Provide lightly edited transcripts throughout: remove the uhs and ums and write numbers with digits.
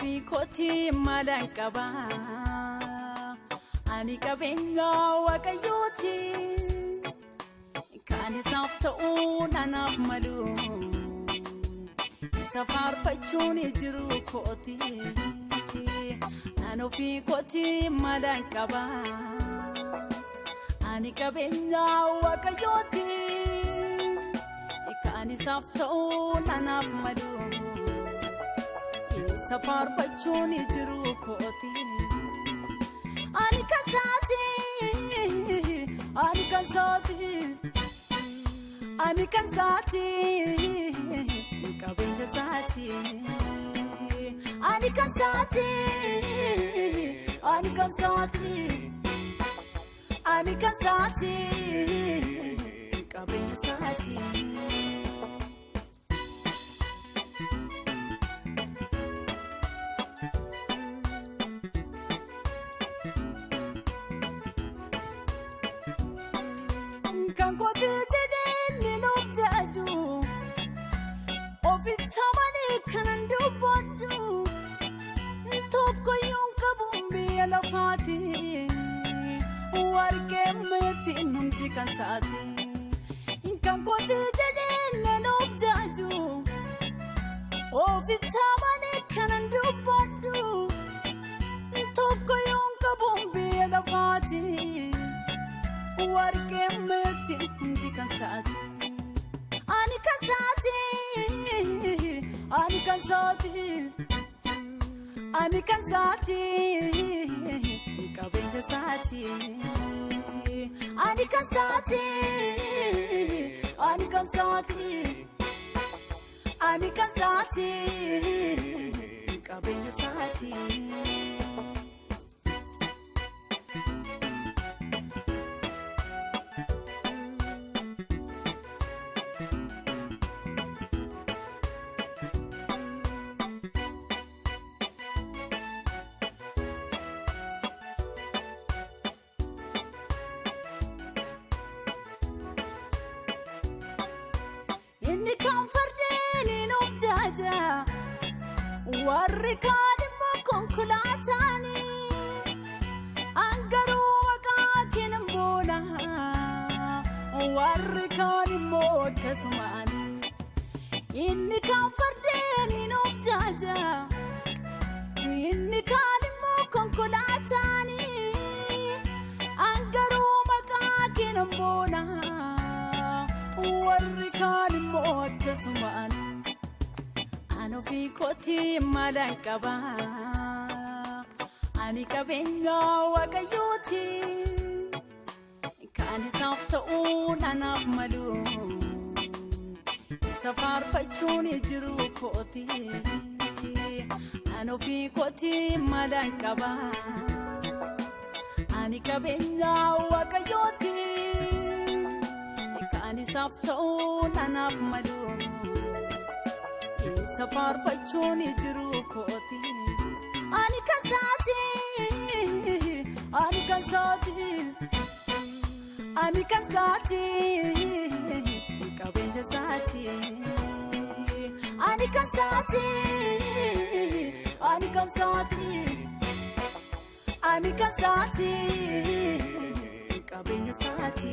Ofiikootii Maalan Qabaa ani qabeenya Waaqayyooti kan isaaf ta'uu nanaaf malu isa faarfachuun jiru kooti Ofiikootii Maalan Qabaa ani qabeenya Waaqayyooti kan isaaf ta'uu nanaaf malu isa faarfachuun jiru kooti ani kansaati qabeenya saati ani kansaati qabeenya saati kan kooti jedhee nuuf jaaju ofiitamanii kanan dubbadhu tokko yoon qabu biyya lafaati warqee meetiin hundi kan saati kan kooti jedhee nuuf jaaju ofiitamanii kanan dubbadhu tokko yoon qabu biyya lafaati warqee meetiin hundi kan saati ani kansaati qabeenya saati ani kansaati qabeenya saati warri kaadimmoo konkolaataani angaruu maqaa kennan boona warri kaadimmoo akkasumaani inni kan fardeeni nuuf jaaja inni kaadimmoo konkolaataani angaruu maqaa kennan boona warri kaadimmoo akkasumaani Ofiikootii Maalan Qabaa ani qabeenya Waaqayyooti kan isaaf ta'uu nanaaf malu isa faarfachuun jiru kooti Ofiikootii Maalan Qabaa ani qabeenya Waaqayyooti kan isaaf ta'uu nanaaf malu isa faarfachuun jiru kooti ani kansaati qabeenya saati ani kansaati qabeenya saati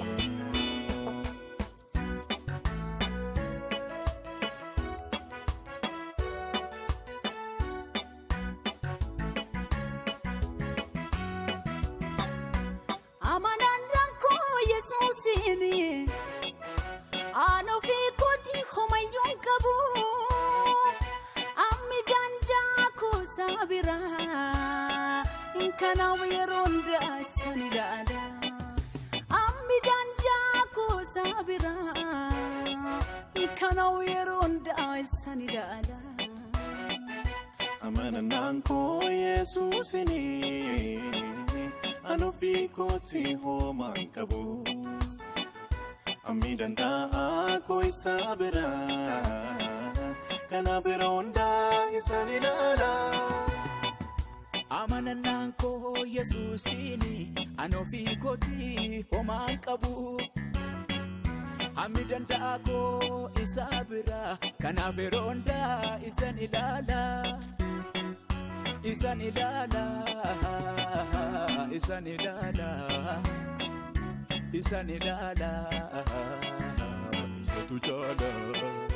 Ofiikootii homayyuun qabu ammi gandaa kuusaa biraa kanaaf yeroo hundaa isaan ilaala ammi gandaa kuusaa biraa kanaaf yeroo hundaa isaan ilaala. Amanannaan koo Yesuusini Ofiikootii homaan qabu. Ammi danda'a koo isaa biraa kana bira hundaa isaan ilaala. Amanannaan koo Yesuusini Ofiikootii homaan qabu. Ammi danda'a koo isaa biraa kana bira hundaa isaan ilaala. isan ilaala, isan ilaala, isan ilaala, isatu jaala.